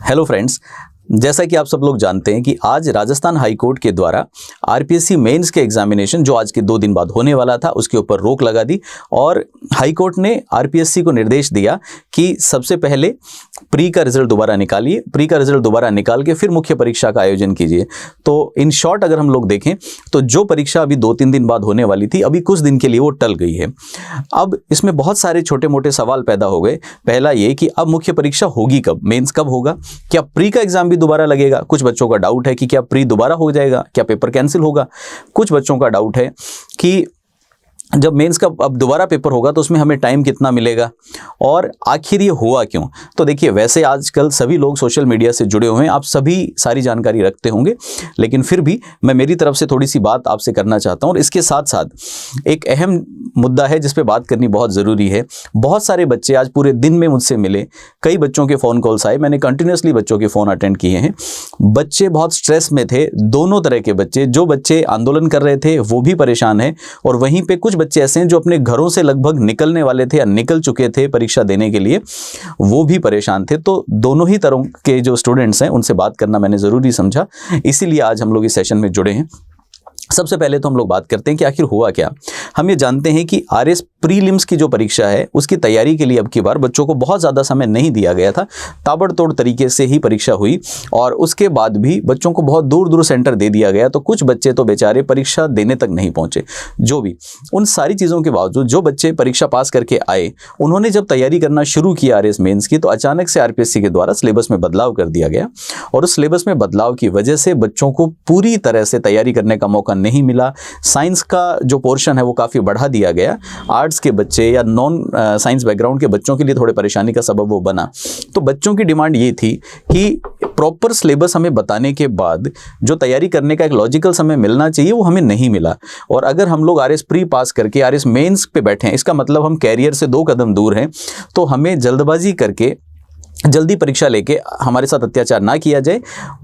Hello friends, जैसा कि आप सब लोग जानते हैं कि आज राजस्थान हाई कोर्ट के द्वारा आरपीएससी मेंस के एग्जामिनेशन जो आज के 2 दिन बाद होने वाला था उसके ऊपर रोक लगा दी और हाई कोर्ट ने आरपीएससी को निर्देश दिया कि सबसे पहले प्री का रिजल्ट दोबारा निकालिए, प्री का रिजल्ट दोबारा निकाल के फिर मुख्य परीक्षा का आयोजन कीजिए। तो इन शॉर्ट अगर हम लोग देखें तो जो परीक्षा अभी 2-3 दिन बाद होने वाली थी, अभी कुछ दिन के लिए वो टल गई है। अब इसमें बहुत सारे छोटे मोटे सवाल पैदा हो गए। पहला ये कि अब मुख्य परीक्षा होगी कब, मेंस कब होगा, क्या प्री का एग्जाम भी दोबारा लगेगा। कुछ बच्चों का डाउट है कि क्या प्री दोबारा हो जाएगा, क्या पेपर कैंसिल होगा। कुछ बच्चों का डाउट है कि जब मेंस का अब दोबारा पेपर होगा तो उसमें हमें टाइम कितना मिलेगा और आखिर ये हुआ क्यों। तो देखिए, वैसे आजकल सभी लोग सोशल मीडिया से जुड़े हुए हैं, आप सभी सारी जानकारी रखते होंगे, लेकिन फिर भी मैं मेरी तरफ से थोड़ी सी बात आपसे करना चाहता हूं। और इसके साथ साथ एक अहम मुद्दा है जिस पे बात करनी बहुत ज़रूरी है। बहुत सारे बच्चे आज पूरे दिन में मुझसे मिले, कई बच्चों के फ़ोन कॉल्स आए, मैंने कंटिन्यूसली बच्चों के फ़ोन अटेंड किए हैं। बच्चे बहुत स्ट्रेस में थे, दोनों तरह के बच्चे। जो बच्चे आंदोलन कर रहे थे वो भी परेशान हैं और वहीं पे कुछ बच्चे ऐसे हैं जो अपने घरों से लगभग निकलने वाले थे या निकल चुके थे परीक्षा देने के लिए, वो भी परेशान थे। तो दोनों ही तरह के जो स्टूडेंट्स हैं उनसे बात करना मैंने ज़रूरी समझा, इसीलिए आज हम लोग इस सेशन में जुड़े हैं। सबसे पहले तो हम लोग बात करते हैं कि आखिर हुआ क्या। हम ये जानते हैं कि आरएस प्रीलिम्स की जो परीक्षा है उसकी तैयारी के लिए अब की बार बच्चों को बहुत ज़्यादा समय नहीं दिया गया था, ताबड़तोड़ तरीके से ही परीक्षा हुई और उसके बाद भी बच्चों को बहुत दूर दूर सेंटर दे दिया गया। तो कुछ बच्चे तो बेचारे परीक्षा देने तक नहीं पहुँचे। जो भी उन सारी चीज़ों के बावजूद जो बच्चे परीक्षा पास करके आए, उन्होंने जब तैयारी करना शुरू किया आरएस मेंस की, तो अचानक से आरपीएससी के द्वारा सिलेबस में बदलाव कर दिया गया और उस सिलेबस में बदलाव की वजह से बच्चों को पूरी तरह से तैयारी करने का मौका नहीं मिला। साइंस का जो पोर्शन है वो काफ़ी बढ़ा दिया गया। आर्ट्स के बच्चे या नॉन साइंस बैकग्राउंड के बच्चों के लिए थोड़े परेशानी का सबब वो बना। तो बच्चों की डिमांड ये थी कि प्रॉपर सिलेबस हमें बताने के बाद जो तैयारी करने का एक लॉजिकल समय मिलना चाहिए वो हमें नहीं मिला। और अगर हम लोग आरएस प्री पास करके आरएस मेंस पे बैठे हैं, इसका मतलब हम कैरियर से 2 कदम दूर हैं। तो हमें जल्दबाजी करके जल्दी परीक्षा लेके हमारे साथ अत्याचार ना किया जाए।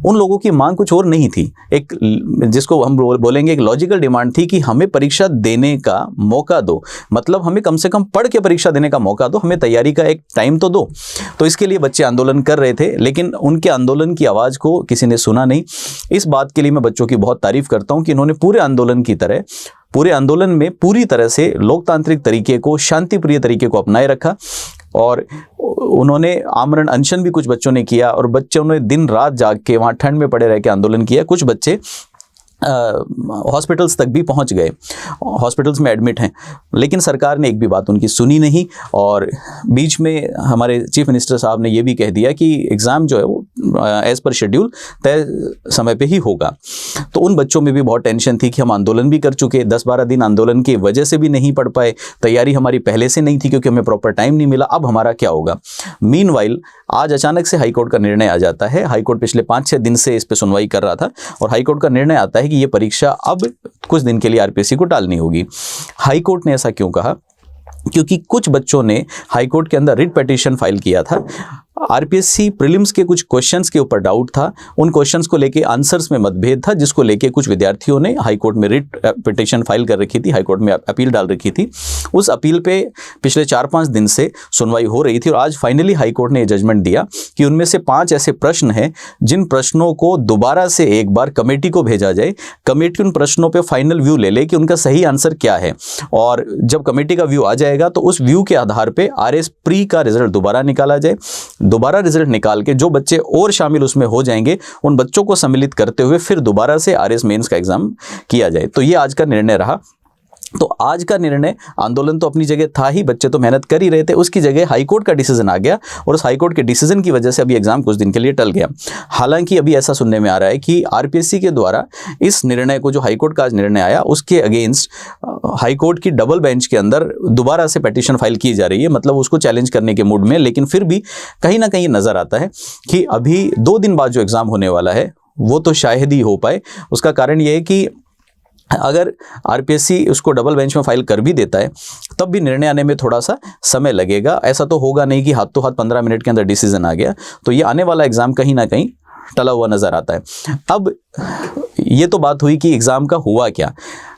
उन लोगों की मांग कुछ और नहीं थी, एक जिसको हम बोलेंगे एक लॉजिकल डिमांड थी कि हमें परीक्षा देने का मौका दो, मतलब हमें कम से कम पढ़ के परीक्षा देने का मौका दो, हमें तैयारी का एक टाइम तो दो। तो इसके लिए बच्चे आंदोलन कर रहे थे, लेकिन उनके आंदोलन की आवाज़ को किसी ने सुना नहीं। इस बात के लिए मैं बच्चों की बहुत तारीफ करता हूँ कि इन्होंने पूरे आंदोलन की तरह पूरे आंदोलन में पूरी तरह से लोकतांत्रिक तरीके को, शांतिप्रिय तरीके को अपनाए रखा और उन्होंने आमरण अनशन भी कुछ बच्चों ने किया और बच्चों ने दिन रात जाग के वहाँ ठंड में पड़े रह के आंदोलन किया। कुछ बच्चे हॉस्पिटल्स तक भी पहुंच गए, हॉस्पिटल्स में एडमिट हैं, लेकिन सरकार ने एक भी बात उनकी सुनी नहीं। और बीच में हमारे चीफ मिनिस्टर साहब ने ये भी कह दिया कि एग्ज़ाम जो है वो एज़ पर शेड्यूल तय समय पे ही होगा। तो उन बच्चों में भी बहुत टेंशन थी कि हम आंदोलन भी कर चुके, 10-12 दिन आंदोलन की वजह से भी नहीं पढ़ पाए, तैयारी हमारी पहले से नहीं थी क्योंकि हमें प्रॉपर टाइम नहीं मिला, अब हमारा क्या होगा। मीनवाइल आज अचानक से हाईकोर्ट का निर्णय आ जाता है। हाईकोर्ट पिछले 5-6 दिन से इस पर सुनवाई कर रहा था और हाईकोर्ट का निर्णय आता है कि ये परीक्षा अब कुछ दिन के लिए आरपीएससी को टालनी होगी। हाईकोर्ट ने ऐसा क्यों कहा? क्योंकि कुछ बच्चों ने हाईकोर्ट के अंदर रिट पिटीशन फाइल किया था। आरपीएससी प्रीलिम्स के कुछ क्वेश्चंस के ऊपर डाउट था, उन क्वेश्चंस को लेके आंसर्स में मतभेद था, जिसको लेके कुछ विद्यार्थियों ने हाईकोर्ट में रिट पिटीशन फाइल कर रखी थी, हाईकोर्ट में अपील डाल रखी थी। उस अपील पे पिछले 4-5 दिन से सुनवाई हो रही थी और आज फाइनली हाईकोर्ट ने जजमेंट दिया कि उनमें से 5 ऐसे प्रश्न हैं जिन प्रश्नों को दोबारा से एक बार कमेटी को भेजा जाए। कमेटी उन प्रश्नों पर फाइनल व्यू ले ले कि उनका सही आंसर क्या है और जब कमेटी का व्यू आ जाएगा तो उस व्यू के आधार पर आरएस प्री का रिजल्ट दोबारा निकाला जाए। दोबारा रिजल्ट निकाल के जो बच्चे और शामिल उसमें हो जाएंगे उन बच्चों को सम्मिलित करते हुए फिर दोबारा से आरएस मेंस का एग्जाम किया जाए। तो ये आज का निर्णय रहा। तो आज का निर्णय, आंदोलन तो अपनी जगह था ही, बच्चे तो मेहनत कर ही रहे थे, उसकी जगह हाईकोर्ट का डिसीजन आ गया और उस हाईकोर्ट के डिसीजन की वजह से अभी एग्जाम कुछ दिन के लिए टल गया। हालांकि अभी ऐसा सुनने में आ रहा है कि आरपीएससी के द्वारा इस निर्णय को, जो हाईकोर्ट का आज निर्णय आया, उसके अगेंस्ट हाईकोर्ट की डबल बेंच के अंदर दोबारा से पिटीशन फाइल की जा रही है, मतलब उसको चैलेंज करने के मूड में। लेकिन फिर भी कहीं ना कहीं नजर आता है कि अभी 2 दिन बाद जो एग्जाम होने वाला है वो तो शायद ही हो पाए। उसका कारण ये है कि अगर आरपीएससी उसको डबल बेंच में फाइल कर भी देता है तब भी निर्णय आने में थोड़ा सा समय लगेगा। ऐसा तो होगा नहीं कि हाथों हाथ 15 मिनट के अंदर डिसीजन आ गया। तो ये आने वाला एग्जाम कहीं ना कहीं टला हुआ नजर आता है। अब ये तो बात हुई कि एग्जाम का हुआ क्या।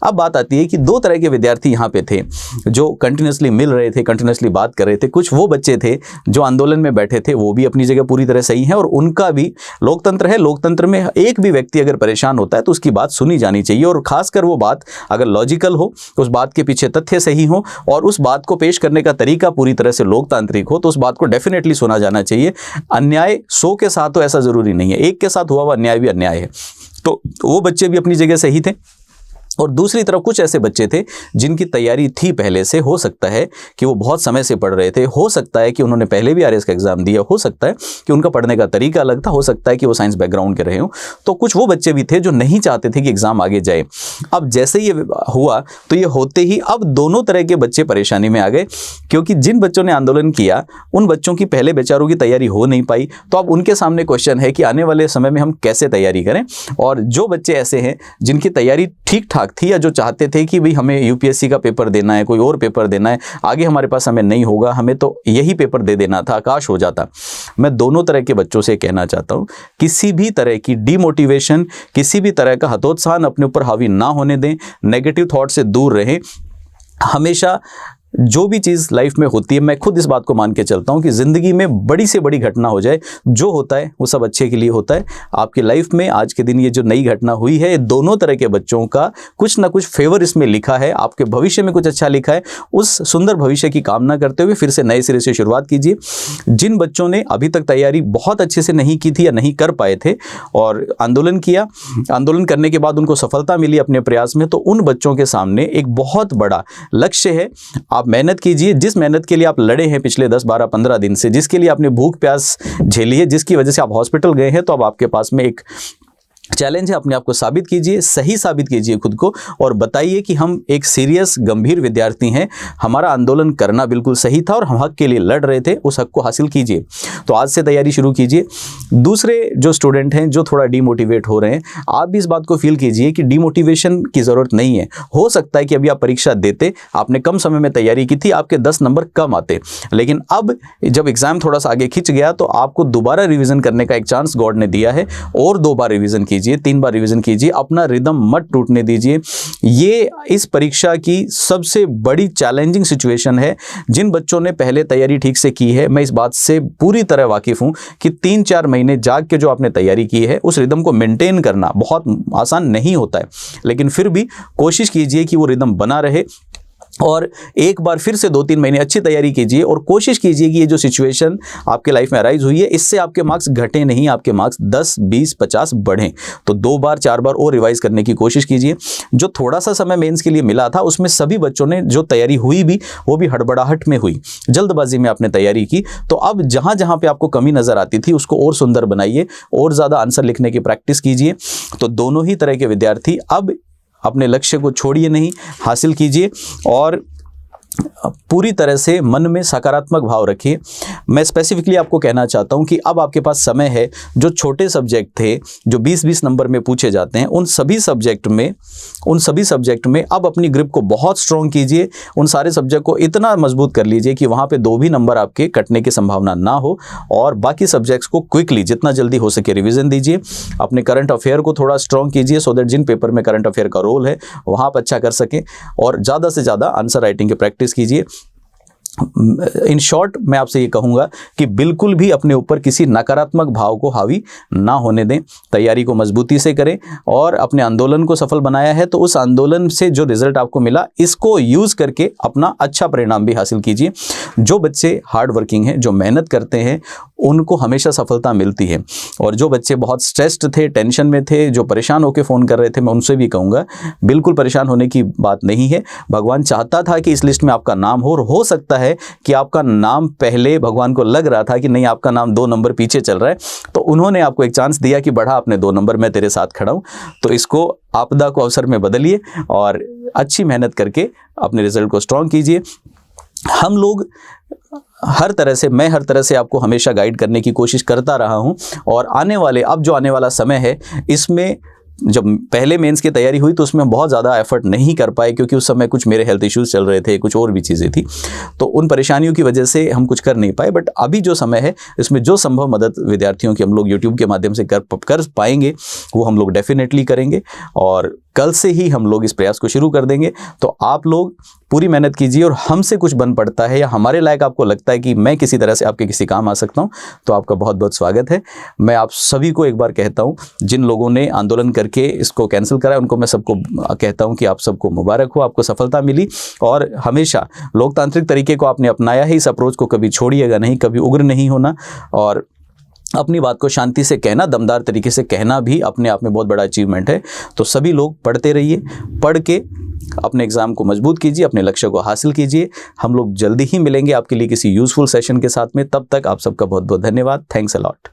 अब बात आती है कि दो तरह के विद्यार्थी यहाँ पे थे जो कंटिन्यूसली मिल रहे थे, कंटिन्यूसली बात कर रहे थे। कुछ वो बच्चे थे जो आंदोलन में बैठे थे, वो भी अपनी जगह पूरी तरह सही है और उनका भी लोकतंत्र है, लोकतंत्र में एक भी व्यक्ति अगर परेशान होता है तो उसकी बात सुनी जानी चाहिए, और खासकर वो बात अगर लॉजिकल हो, उस बात के पीछे तथ्य सही हो और उस बात को पेश करने का तरीका पूरी तरह से लोकतांत्रिक हो, तो उस बात को डेफिनेटली सुना जाना चाहिए। अन्याय 100 के साथ हो ऐसा जरूरी नहीं है, एक के साथ हुआ हुआ अन्याय भी अन्याय है। तो वो बच्चे भी अपनी जगह सही थे। और दूसरी तरफ कुछ ऐसे बच्चे थे जिनकी तैयारी थी पहले से, हो सकता है कि वो बहुत समय से पढ़ रहे थे, हो सकता है कि उन्होंने पहले भी आरएस का एग्जाम दिया, हो सकता है कि उनका पढ़ने का तरीका अलग था, हो सकता है कि वो साइंस बैकग्राउंड के रहे हों। तो कुछ वो बच्चे भी थे जो नहीं चाहते थे कि एग्जाम आगे जाए। अब जैसे ये हुआ तो ये होते ही अब दोनों तरह के बच्चे परेशानी में आ गए, क्योंकि जिन बच्चों ने आंदोलन किया उन बच्चों की पहले बेचारों की तैयारी हो नहीं पाई। तो अब उनके सामने क्वेश्चन है कि आने वाले समय में हम कैसे तैयारी करें। और जो बच्चे ऐसे हैं जिनकी तैयारी ठीक ठाक थी या जो चाहते थे कि भाई हमें यूपीएससी का पेपर देना है, कोई और पेपर देना है, आगे हमारे पास समय नहीं होगा, हमें तो यही पेपर दे देना था, काश हो जाता। मैं दोनों तरह के बच्चों से कहना चाहता हूं, किसी भी तरह की डीमोटिवेशन, किसी भी तरह का हतोत्साहन अपने ऊपर हावी ना होने दें, नेगेटिव थॉट से दूर रहें। हमेशा जो भी चीज़ लाइफ में होती है, मैं खुद इस बात को मान के चलता हूँ कि ज़िंदगी में बड़ी से बड़ी घटना हो जाए, जो होता है वो सब अच्छे के लिए होता है। आपकी लाइफ में आज के दिन ये जो नई घटना हुई है, दोनों तरह के बच्चों का कुछ ना कुछ फेवर इसमें लिखा है, आपके भविष्य में कुछ अच्छा लिखा है। उस सुंदर भविष्य की कामना करते हुए फिर से नए सिरे से शुरुआत कीजिए। जिन बच्चों ने अभी तक तैयारी बहुत अच्छे से नहीं की थी या नहीं कर पाए थे और आंदोलन किया, आंदोलन करने के बाद उनको सफलता मिली अपने प्रयास में, तो उन बच्चों के सामने एक बहुत बड़ा लक्ष्य है। आप मेहनत कीजिए, जिस मेहनत के लिए आप लड़े हैं पिछले 10, 12, 15 दिन से, जिसके लिए आपने भूख प्यास झेली है, जिसकी वजह से आप हॉस्पिटल गए हैं, तो अब आपके पास में एक चैलेंज है। अपने आप को साबित कीजिए, सही साबित कीजिए खुद को और बताइए कि हम एक सीरियस गंभीर विद्यार्थी हैं, हमारा आंदोलन करना बिल्कुल सही था और हम हक के लिए लड़ रहे थे, उस हक को हासिल कीजिए। तो आज से तैयारी शुरू कीजिए। दूसरे जो स्टूडेंट हैं जो थोड़ा डीमोटिवेट हो रहे हैं, आप भी इस बात को फील कीजिए कि डीमोटिवेशन की ज़रूरत नहीं है। हो सकता है कि अभी आप परीक्षा देते, आपने कम समय में तैयारी की थी, आपके 10 नंबर कम आते, लेकिन अब जब एग्जाम थोड़ा सा आगे खिंच गया तो आपको दोबारा रिवीजन करने का एक चांस गॉड ने दिया है, और 2 बार रिवीजन कीजिए, 3 बार रिवीजन कीजिए, अपना रिदम मत टूटने दीजिए। ये इस परीक्षा की सबसे बड़ी चैलेंजिंग सिचुएशन है। जिन बच्चों ने पहले तैयारी ठीक से की है, मैं इस बात से पूरी तरह वाकिफ हूं कि 3-4 महीने जाग के जो आपने तैयारी की है, उस रिदम को मेंटेन करना बहुत आसान नहीं होता है, लेकिन फिर भी कोशिश कीजिए कि वो रिदम बना रहे। और एक बार फिर से 2-3 महीने अच्छी तैयारी कीजिए और कोशिश कीजिए कि ये जो सिचुएशन आपके लाइफ में अराइज हुई है, इससे आपके मार्क्स घटे नहीं, आपके मार्क्स 10, 20, 50 बढ़ें। तो 2 बार 4 बार और रिवाइज करने की कोशिश कीजिए। जो थोड़ा सा समय मेंस के लिए मिला था, उसमें सभी बच्चों ने जो तैयारी हुई भी, वो भी हड़बड़ाहट में हुई, जल्दबाजी में आपने तैयारी की। तो अब जहाँ जहाँ पे आपको कमी नजर आती थी, उसको और सुंदर बनाइए, और ज़्यादा आंसर लिखने की प्रैक्टिस कीजिए। तो दोनों ही तरह के विद्यार्थी अब अपने लक्ष्य को छोड़िए नहीं, हासिल कीजिए और पूरी तरह से मन में सकारात्मक भाव रखिए। मैं स्पेसिफिकली आपको कहना चाहता हूं कि अब आपके पास समय है। जो छोटे सब्जेक्ट थे जो 20-20 नंबर में पूछे जाते हैं, उन सभी सब्जेक्ट में अब अपनी ग्रिप को बहुत स्ट्रॉन्ग कीजिए। उन सारे सब्जेक्ट को इतना मजबूत कर लीजिए कि वहां पे 2 भी नंबर आपके कटने की संभावना ना हो, और बाकी सब्जेक्ट्स को क्विकली जितना जल्दी हो सके रिविजन दीजिए। अपने करंट अफेयर को थोड़ा स्ट्रॉन्ग कीजिए, सो दैट जिन पेपर में करंट अफेयर का रोल है वहां आप अच्छा कर सकें, और ज़्यादा से ज़्यादा आंसर राइटिंग की प्रैक्टिस कीजिए। इन शॉर्ट मैं आपसे ये कहूँगा कि बिल्कुल भी अपने ऊपर किसी नकारात्मक भाव को हावी ना होने दें, तैयारी को मजबूती से करें, और अपने आंदोलन को सफल बनाया है तो उस आंदोलन से जो रिजल्ट आपको मिला, इसको यूज़ करके अपना अच्छा परिणाम भी हासिल कीजिए। जो बच्चे हार्ड वर्किंग हैं, जो मेहनत करते हैं, उनको हमेशा सफलता मिलती है। और जो बच्चे बहुत स्ट्रेस्ड थे, टेंशन में थे, जो परेशान होकर फ़ोन कर रहे थे, मैं उनसे भी कहूँगा बिल्कुल परेशान होने की बात नहीं है। भगवान चाहता था कि इस लिस्ट में आपका नाम हो सकता है कि आपका नाम पहले भगवान को लग रहा था कि नहीं, आपका नाम 2 नंबर पीछे चल रहा है, तो उन्होंने आपको एक चांस दिया कि बढ़ा अपने 2 नंबर, मैं तेरे साथ खड़ा हूँ। तो इसको आपदा को अवसर में बदलिए और अच्छी मेहनत करके अपने रिजल्ट को स्ट्रॉन्ग कीजिए। हम लोग मैं हर तरह से आपको हमेशा गाइड करने की कोशिश करता रहा हूं, और अब जो आने वाला समय है, इसमें जब पहले मेंस की तैयारी हुई तो उसमें बहुत ज़्यादा एफर्ट नहीं कर पाए, क्योंकि उस समय कुछ मेरे हेल्थ इश्यूज़ चल रहे थे, कुछ और भी चीज़ें थी, तो उन परेशानियों की वजह से हम कुछ कर नहीं पाए। बट अभी जो समय है, इसमें जो संभव मदद विद्यार्थियों की हम लोग यूट्यूब के माध्यम से कर पाएंगे, वो हम लोग डेफिनेटली करेंगे। और कल से ही हम लोग इस प्रयास को शुरू कर देंगे। तो आप लोग पूरी मेहनत कीजिए और हमसे कुछ बन पड़ता है या हमारे लायक आपको लगता है कि मैं किसी तरह से आपके किसी काम आ सकता हूं, तो आपका बहुत बहुत स्वागत है। मैं आप सभी को एक बार कहता हूं, जिन लोगों ने आंदोलन करके इसको कैंसिल करा उनको मैं सबको कहता हूं कि आप सबको मुबारक हो, आपको सफलता मिली। और हमेशा लोकतांत्रिक तरीके को आपने अपनाया है, इस अप्रोच को कभी छोड़िएगा नहीं, कभी उग्र नहीं होना और अपनी बात को शांति से कहना, दमदार तरीके से कहना भी अपने आप में बहुत बड़ा अचीवमेंट है। तो सभी लोग पढ़ते रहिए, पढ़ के अपने एग्ज़ाम को मजबूत कीजिए, अपने लक्ष्य को हासिल कीजिए। हम लोग जल्दी ही मिलेंगे आपके लिए किसी यूज़फुल सेशन के साथ में। तब तक आप सबका बहुत बहुत धन्यवाद। Thanks a lot.